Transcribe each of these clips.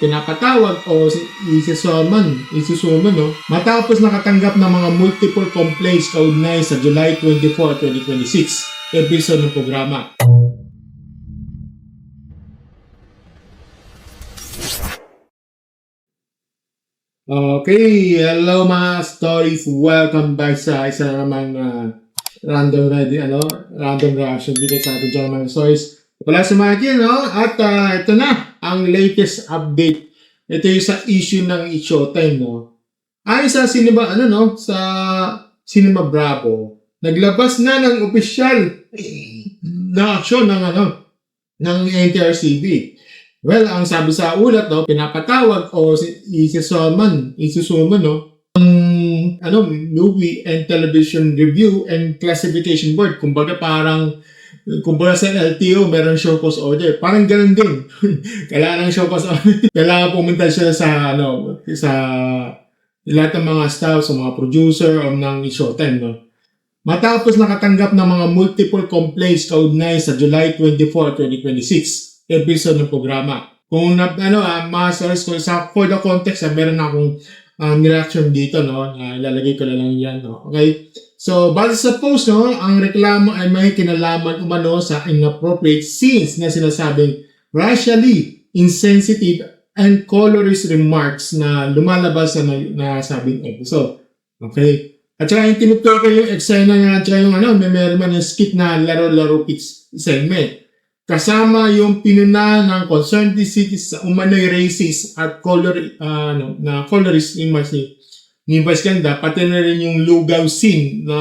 pinapatawag o isisuman, no? Matapos nakatanggap ng mga multiple complaints kaugnay sa July 24, 2026 episode ng programa. Okay, hello mga stories. Welcome back sa isa naman random reaction dito sa ating mga stories. Wala sa mga no? At ito na ang latest update. Ito yung sa issue ng Showtime, no? Ay sa sa Cinema Bravo, naglabas na ng opisyal na aksyon ng NTRCB. Well, ang sabi sa ulat, no, pinapatawag o isisuman, no, ang Movie and Television Review and Classification Board. Kumbaga sa LTO, meron show cause order. Parang ganun din. Kailangan ng show cause order. Kailangan pumunta siya sa lahat ng mga staff, sa mga producer o ng Showtime, no. Matapos nakatanggap ng mga multiple complaints kaugnay sa July 24, 2026 episode ng programa. Kung mga stories ko, for the context, meron akong reaction dito, no? Ilalagay ko na lang yan, no? Okay? So, base sa post, no, ang reklamo ay may kinalaman umano sa inappropriate scenes na sinasabing racially insensitive and colorist remarks na lumalabas sa nasabing episode. Okay? At saka yung tinuturo ko yung eksena nga, at saka yung meron man yung skit na laro-laro kids segment. Kasama yung pinuna ng concerned cities sa umano'y racist at colorist remarks ni Vice Ganda, pati na rin yung lugaw scene na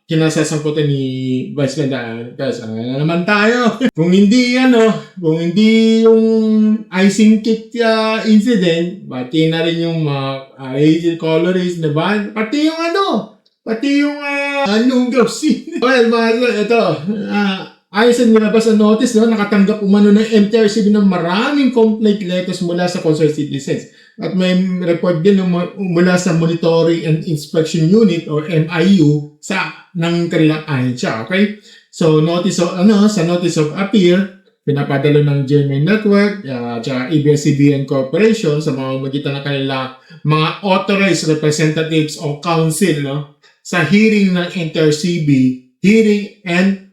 kinasasangkutan ni Vice Ganda. Guys, naman tayo. Kung hindi yung icing cake incident, pati na rin yung racist colorist, diba? Pati yung lugaw scene. Well, ito, ayon sa nilabas ang notice, no, nakatanggap umano ng MTRCB ng maraming complaint letters mula sa concerned citizens. At may report din mula sa Monitoring and Inspection Unit or MIU ng kanilang ahensya. Okay? So, sa Notice of Appeal, pinapadalo ng GMA Network at ABS-CBN Corporation sa mga magitan ng kanilang mga authorized representatives o council, no, sa hearing ng NTRCB, hearing and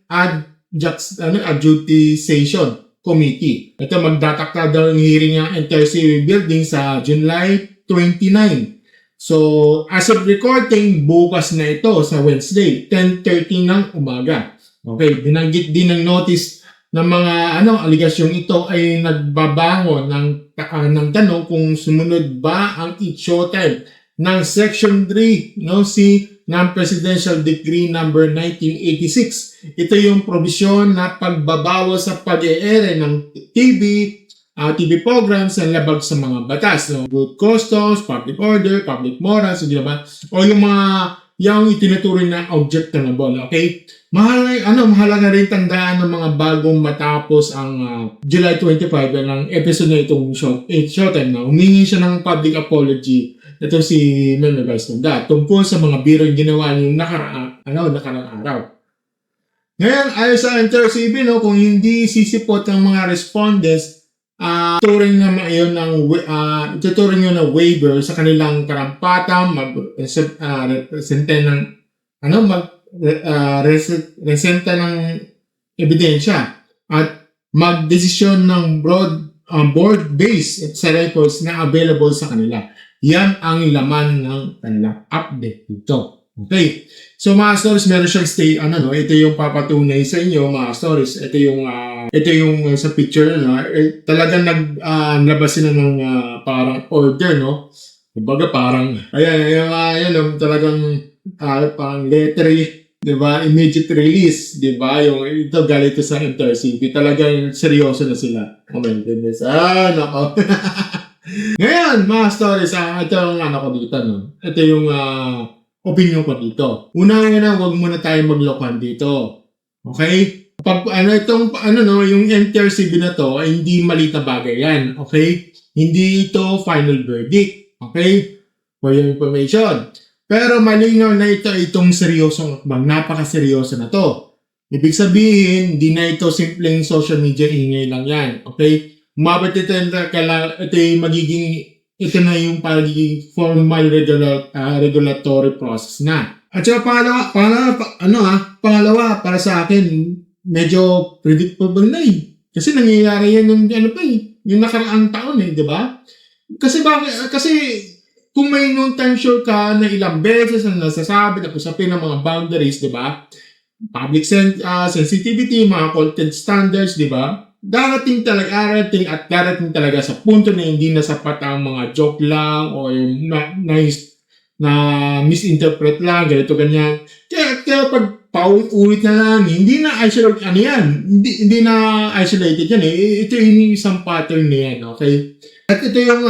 adjudication committee. Ito magdatakda daw ng hearing ng NTRCB building sa July 29. So, as of recording, bukas na ito sa Wednesday, 10:30 ng umaga. Okay, binanggit din ng notice ng mga aligasyong ito ay nagbabangon ng tanong kung sumunod ba ang Showtime ng Section 3, ng Presidential Decree number 1986. Ito yung probisyon na pagbabawas sa pag-e-ere ng TV programs na labag sa mga batas, no? Good customs, public order, public morals, o yung itinuturing na objectionable, okay? Mahalaga rin tandaan ng mga bagong matapos ang July 25 ng episode na itong Showtime, na humingi siya ng public apology. Ito si Meme Vice Ganda tungkol sa mga biro yung ginawa niyong nakarang araw. Ngayon, ayon sa NTRCB, no, kung hindi sisipot ng mga respondents, tuturing na iyon ng waiver sa kanilang karampatang resenta ng ebidensya at magdesisyon ng board-based sa records na available sa kanila. Yan ang laman ng kanilang update dito. Okay. So mga stories, meron siyang ito yung papatunay sa inyo mga stories. Ito yung sa picture, no. Talagang naglabas sila ng parang order, no. Kumbaga parang talagang parang lettery, 'di ba? Immediate release, 'di ba? Yung ito galing sa NTRCB. Talagang seryoso na sila. Oh my goodness. Nako. Ngayon, mga stories, ito ang ko dito, no? Ito yung opinion ko dito. Una, huwag muna tayo maglokohan dito. Okay? Pag yung NTRCB na to, ay hindi maliit na bagay yan. Okay? Hindi ito final verdict. Okay? For your information. Pero malinaw na itong seryosong akbang. Napakaseryoso na to. Ibig sabihin, hindi na ito simpleng social media ingay lang yan. Okay? umabot ito, ito na yung pagiging formal regulatory process na. At saka pangalawa, para sa akin, medyo predictable na eh. Kasi nangyayari yan yung nakaraang taon eh, di ba? Kasi kung may noon time sure ka na ilang beses na nasasabi na usapin ng mga boundaries, di ba? Public sensitivity, mga content standards, di ba? Darating talaga sa punto na hindi na sapat ang mga joke lang o yung na misinterpret lang, ganito, ganyan. Kaya pag paulit-ulit na lang, hindi na isolated, hindi na isolated yan eh. Ito yung isang pattern na yan, okay? At ito yung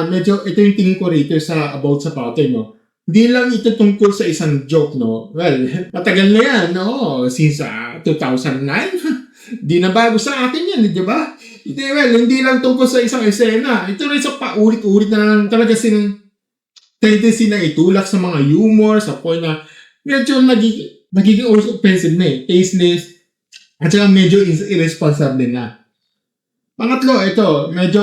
medyo ito yung tingin ko rito about sa pattern, no. Hindi lang ito tungkol sa isang joke, no. Well, matagal na yan, no. Since 2009, di na bago sa akin yan, di ba? Hindi lang tungkol sa isang eksena. Ito rin sa paulit-ulit na lang talaga tendency na itulak sa mga humor, sa point na medyo nagiging also offensive na eh. Tasteless, at saka medyo irresponsible na. Pangatlo, ito, medyo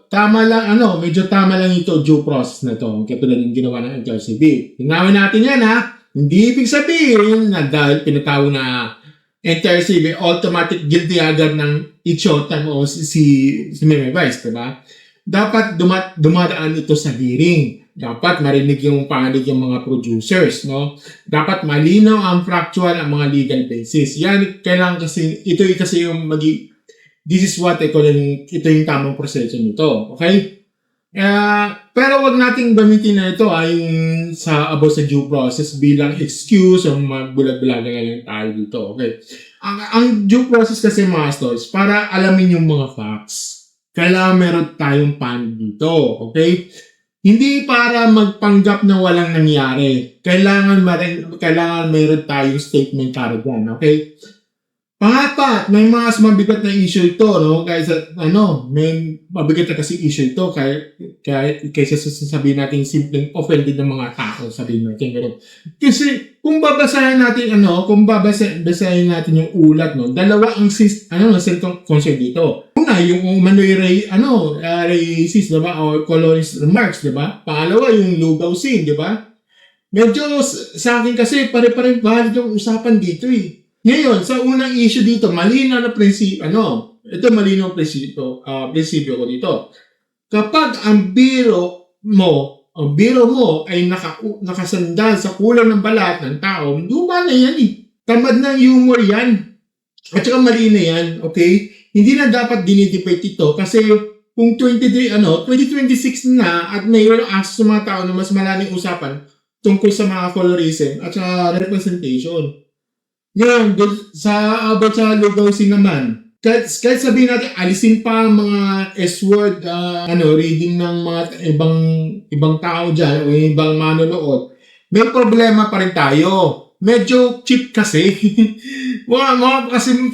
tama lang ito due process na ito. Katulad ng ginawa ng NTRCB. Tingnan natin yan ha. Hindi ibig sabihin na dahil pinatawag na NTRCB, automatic guilty agad ng ichotan o si Meme Vice, diba? Dapat dumadaan ito sa hearing. Dapat marinig yung pangalig yung mga producers, no? Dapat malinaw ang factual ang mga legal basis. Yan, kailangan kasi, ito yung this is what ito yung tamang proseso nito. Okay? Pero wag nating gamitin na ito sa about sa due process bilang excuse o bulag-bulag na lang tayo dito. Okay? Ang due process kasi, mga stores, para alamin yung mga facts, kailangan meron tayong pan dito. Okay? Hindi para magpanggap na walang nangyari. Kailangan meron tayong statement para dyan. Okay? Pangapat, may mga mabigat na issue ito, no? May mabigat na kasi issue ito kaysa sasabihin natin simpleng offended ng mga tao, sabihin natin gano'n. Kasi kung babasahin natin yung ulat, no? Dalawa ang concern dito. Una, yung racist, diba? O colorist remarks, diba? Pangalawa, yung lugaw scene, diba? Medyo sa akin kasi pare-pareng valid yung usapan dito eh. Ngayon, sa unang issue dito, malinaw na prinsipyo, malinaw prinsipyo ko dito. Kapag ang biro mo ay nakasandal sa kulang ng balat ng tao, luma na yan eh. Tamad ng humor yan. At saka mali na yan, okay? Hindi na dapat dinidebate ito kasi kung 2026 na at mayroon access sa mga tao na mas malaking usapan tungkol sa mga colorism at saka representation. Ngayon, about sa lugaw scene naman, kahit sabihin natin, alisin pa ang mga S-word, reading ng mga ibang tao dyan o ibang manonood, may problema pa rin tayo. Medyo cheap kasi. mga kasi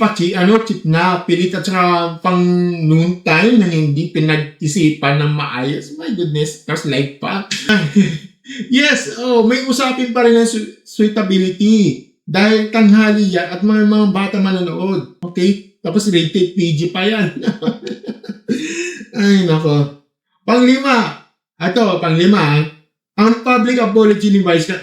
cheap na, pilit at saka pang noon time na hindi pinag-isipan ng maayos. My goodness, tapos live pa. Yes, may usapin pa rin ng suitability. Dahil tanghali yan at mga bata manonood. Okay? Tapos rated PG pa yan. Ay, nako. Panglima. Ang public apology ni Vice,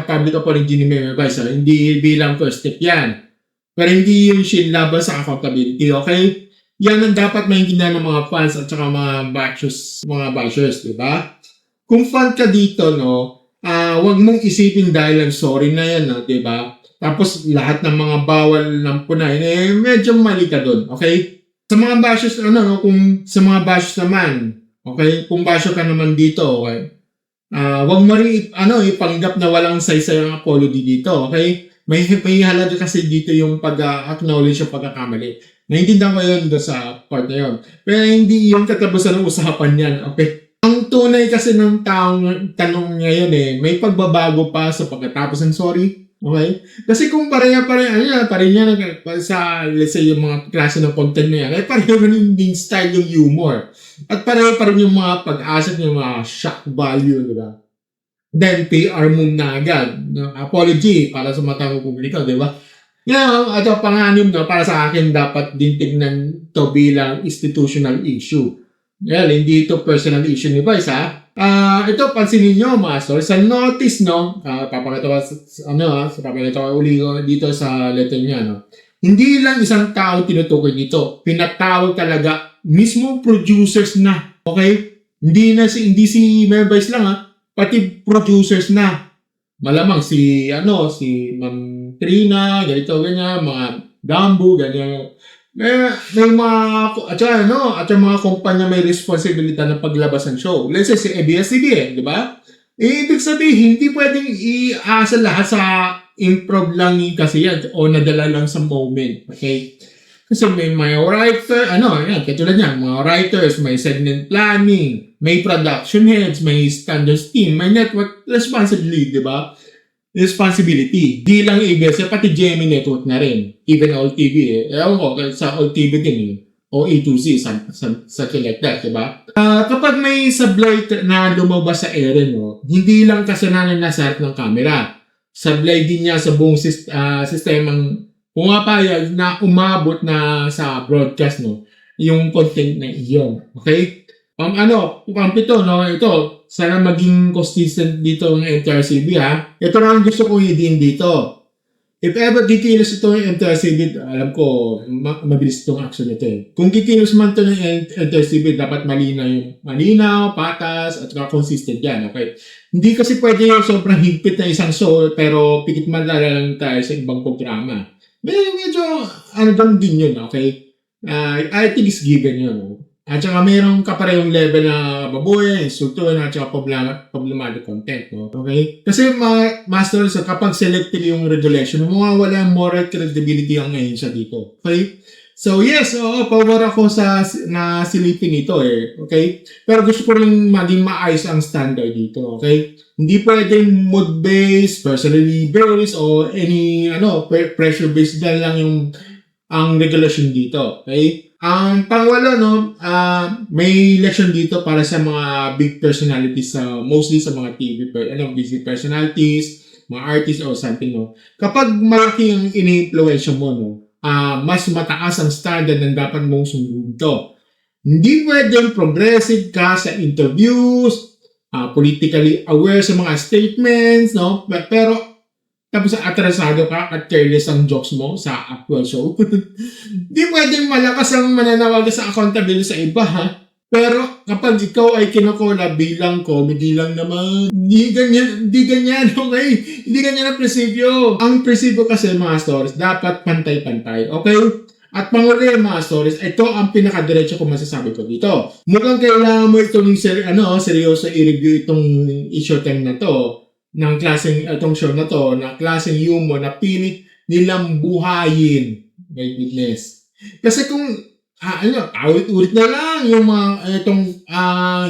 public apology ni Mayor Vice, hindi bilang first step yan. Pero hindi yung laban sa accountability. Okay? Yan ang dapat maintindihan ng mga fans at saka mga bashers, di ba? Kung fan ka dito, no, wag mong isipin dahil lang sorry na yan, no, diba? Tapos lahat ng mga bawal ng punay, medyo mali ka doon, okay? Sa mga bashers, kung sa mga bashers naman, okay? Kung basher ka naman dito, okay? Wag mo rin, ipanggap na walang saysay ang apology dito, okay? May halaga kasi dito yung pag-acknowledge yung pagkakamali. Naintindihan ko yun doon sa part na yun. Pero hindi yung katapusan ng usapan yan, okay? Ang tunay kasi ng tanong ngayon may pagbabago pa sa pagkatapos ng sorry. Okay? Kasi kung pareha sa, let's say, yung mga klase ng content na yan, pareha rin din style yung humor. At pareha pa rin yung mga pag-asset, yung mga shock value, diba? Then, PR move na agad. Apology para sa matang publiko, diba? Ngayon, ito panganib, no, para sa akin, dapat din tignan to bilang institutional issue. Well, hindi ito personal issue ni Vice, ha? Ito, pansinin nyo, Master, sa notice, no, papakita ko, papakita ko uli ko dito sa letter niya, no. Hindi lang isang tao tinutukoy dito. Pinatawag talaga mismo producers na. Okay? Hindi si Vice lang, ha? Pati producers na. Malamang si Ma'am Trina, ganito, ganyan, mga Gambo, ganyan. May mga, at yung mga kumpanya may responsibilidad ng paglabas ng show. Let's say si ABS-CBN, di ba? Ibig sabihin, hindi pwedeng iasa lahat sa improv lang kasi yan o nadala lang sa moment. Okay? Kasi may mga writer, katulad niyan, mga writers, may segment planning, may production heads, may standards team, may network responsibility, di ba? Responsibility. Di lang ABS, pati GMA Network na rin. Even All TV Ewan ko, sa All TV din O A2Z, something like that, diba? Kapag may sablay na lumabas sa ere, no, hindi lang kasalanan nasa harap ng camera. Sablay din niya sa buong sistemang pumapayag na umabot na sa broadcast, no, yung content na iyon. Okay? Pito, no, ito, sana maging consistent dito ng NTRCB, ha. Ito na ang gusto kong i-din dito. If ever details ito ng NTRCB, alam ko, mabilis itong action ito eh. Kung details man ito ng NTRCB, dapat malinaw, patas, at consistent yan, okay? Hindi kasi pwede yung sobrang higpit na isang show, pero pikit man lang tayo sa ibang programa. Medyo, din yun, okay? I think it's given yun, at saka mayroong kaparehong level na baboy, insulto, at saka problematic content. No? Okay? Kasi master, kapag selective yung regulation, mawawala ang moral credibility ang ngayon siya dito. Okay? So yes, pabor ako na silipin ito eh. Okay? Pero gusto ko rin maging maayos ang standard dito. Okay? Hindi pwedeng mood-based, personally based, o any pressure-based lang yung ang regulation dito. Okay? Ang pangwalo, no, may election dito para sa mga big personalities, mostly sa mga busy personalities, mga artists or something, no. Kapag malaki ang ini-influensya mo, no, mas mataas ang standard ng dapat mong sundin dito. Hindi pwedeng progressive ka sa interviews, politically aware sa mga statements, no, pero tapos atrasado ka at careless ang jokes mo sa actual show. Di pwedeng malakas ang mananawagan sa accountability sa iba, ha? Pero kapag ikaw ay kinukola bilang comedy lang naman, hindi ganyan, okay? Hindi ganyan ang prinsipyo. Ang prinsipyo kasi, mga stories, dapat pantay-pantay, okay? At panguli, mga stories, ito ang pinakadiretso ko masasabi ko dito. Mukhang kailangan mo itong seryoso i-review itong issue time na to, ng itong show na to, na klaseng humor na pilit nilang buhayin. My goodness. Kasi kung, ulit na lang yung mga,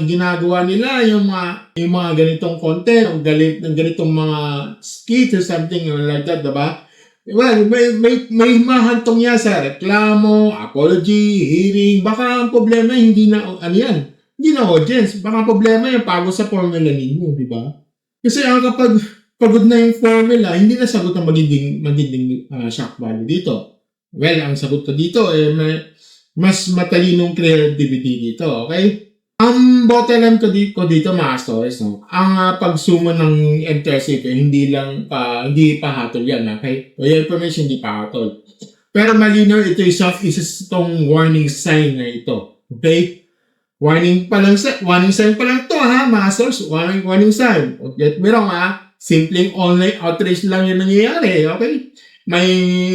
ginagawa nila, yung mga ganitong content, ng ganitong mga skit or something like that, diba? Well, may mahantong yan sa reklamo, apology, hearing, baka ang problema hindi na audience, baka ang problema yung pagod sa formula ninyo, diba? Kasi kapag pagod na yung formula, hindi na sagot ang magiging shock value dito. Well, ang sagot ko dito mas matalinong creativity dito, okay? Ang bottom line ko dito, mga stories, no? Ang pagsumo ng NTRCB, hindi pa hatol yan, okay? O yung information, hindi pa hatol. Pero malinaw, ito itong warning sign na ito, okay? Warning sign pa lang to, ha, masters. Warning sign. Get me wrong, ha. Simpleng online outrage lang yung nangyayari, okay?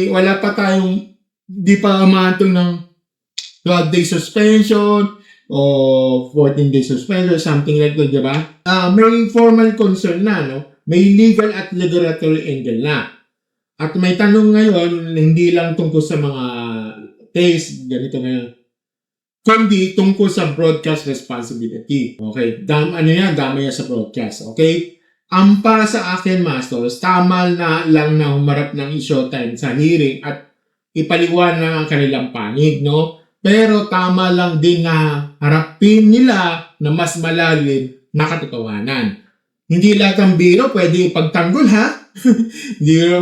Wala pa tayong, di pa matong ng 12-day suspension o 14-day suspension, something like that, di ba? May formal concern na, no? May legal at regulatory angle na. At may tanong ngayon, hindi lang tungkol sa mga case, ganito na kundi tungkol sa broadcast responsibility. Okay? Dama yan sa broadcast. Okay? Ang para sa akin, masters, tama na lang na humarap ng Showtime sa hearing at ipaliwanag ang kanilang panig, no? Pero tama lang din na harapin nila na mas malalim na katotohanan. Hindi lahat ng biro pwede ipagtanggol, ha?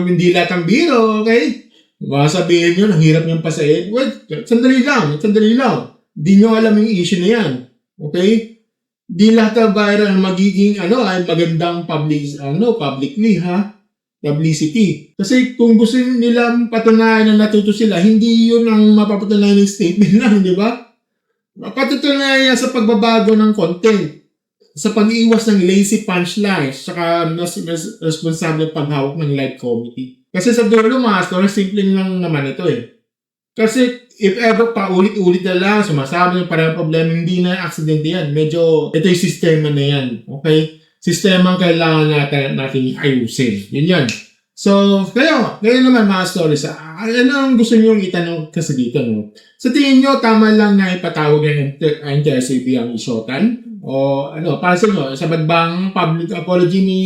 hindi lahat ng biro, okay? Baka sabihin nyo, ang hirap niyang pasahin. Wait, sandali lang. Hindi nyo alam yung issue na yan. Okay? Di lahat ng viral magiging ay magandang publicly publicity. Kasi kung gusto nilang patunayan na natuto sila, hindi yun ang mapapatunayan ng statement lang, di ba? Mapatutunayan yan sa pagbabago ng content, sa pag-iwas ng lazy punchlines, saka mas responsable paghawak ng live committee. Kasi sa dulo, mga story, simple lang naman ito eh. Kasi if ever pa ulit-ulit na lang, sumasabi ng parang problema, hindi na accident yan. Medyo, ito yung sistema na yan. Okay? Sistema ang kailangan natin ayusin. Yun yan. So, kayo naman mga stories, ano ang gusto nyo itanong kasi dito, no? Sa tingin nyo, tama lang na ipatawag ng NTRCB ang isotan? O para sa inyo, sabat bang public apology ni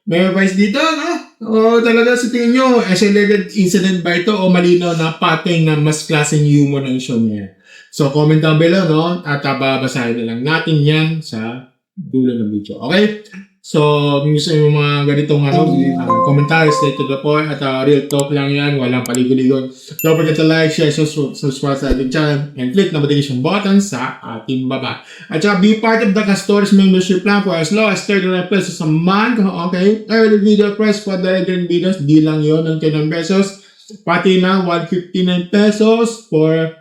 Mayor Vice dito, no? O talaga sa tingin nyo, isolated incident ba ito o malinaw na pattern na mas klaseng humor ng issue niya? So, comment down below, no? At babasahin na lang natin yan sa dulo ng video. Okay? So, kung gusto nyo mga ganitong commentaries, stay to the point at real talk lang yan, walang paligoy-ligoy. Don't forget to like, share, subscribe sa ating channel, and click the notification button sa ating baba. At saka be part of the Castores membership plan for as low as 39 pesos a month. Okay? Early video press for the regular videos, di lang yun ng 10 pesos. Pati na 159 pesos for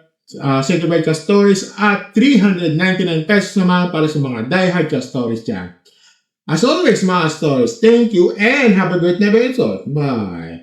certified Castores at 399 pesos naman para sa mga diehard Castores dyan. As always, mga stores, thank you and have a great episode. Bye!